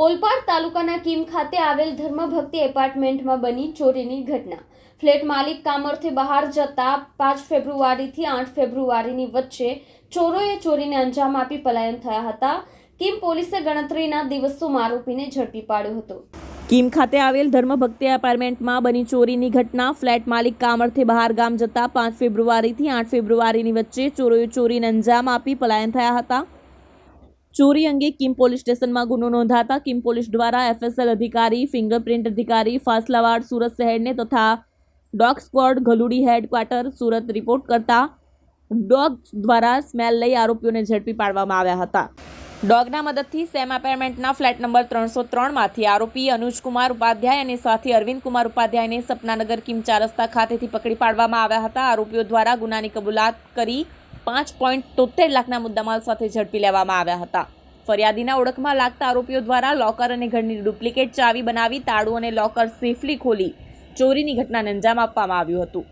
ઓલપાડ તાલુકાના કીમ ખાતે આવેલ ધર્મભક્તિ એપાર્ટમેન્ટમાં બની ચોરીની ઘટના। ફ્લેટ માલિક કામ અર્થે બહાર જતા 5 ફેબ્રુઆરીથી 8 ફેબ્રુઆરીની વચ્ચે ચોરોએ ચોરીને અંજામ આપી પલાયન થયા હતા। કીમ પોલીસે ગણતરીના દિવસોમાં આરોપીને ઝડપી પાડ્યો હતો। કીમ ખાતે આવેલ ધર્મભક્તિ એપાર્ટમેન્ટમાં બની ચોરીની ઘટના। ફ્લેટ માલિક કામ અર્થે બહાર ગામ જતા 5 ફેબ્રુઆરીથી 8 ફેબ્રુઆરીની વચ્ચે ચોરોએ ચોરીને અંજામ આપી પલાયન થયા હતા। ચોરી અંગે કીમ પોલીસ સ્ટેશનમાં ગુનો નોંધાતા કીમ પોલીસ દ્વારા એફએસએલ અધિકારી, ફિંગરપ્રિન્ટ અધિકારી, ફાસલાવાડ સુરત શહેરને તથા ડોગ સ્ક્વોડ ગલુડી હેડક્વાર્ટર સુરત રિપોર્ટ કરતા ડોગ દ્વારા સ્મેલ લઈ આરોપીઓને ઝડપી પાડવામાં આવ્યા હતા। ડોગના મદદથી સેમ એપાર્ટમેન્ટના ફ્લેટ નંબર 303માંથી આરોપી અનુજકુમાર ઉપાધ્યાય અને સાથી અરવિંદકુમાર ઉપાધ્યાયને સપનાનગર કીમ 4 રસ્તા ખાતેથી પકડી પાડવામાં આવ્યા હતા। આરોપીઓ દ્વારા ગુનાની કબૂલાત કરી 5.73 લાખના મુદ્દામાલ સાથે ઝડપી લેવામાં આવ્યા હતા। ફરિયાદીના ઓળખમાં લાગતા આરોપીઓ દ્વારા લોકર અને ઘરની ડુપ્લિકેટ ચાવી બનાવી તાળું અને લોકર સેફલી ખોલી ચોરીની ઘટનાને અંજામ આપવામાં આવ્યું હતું।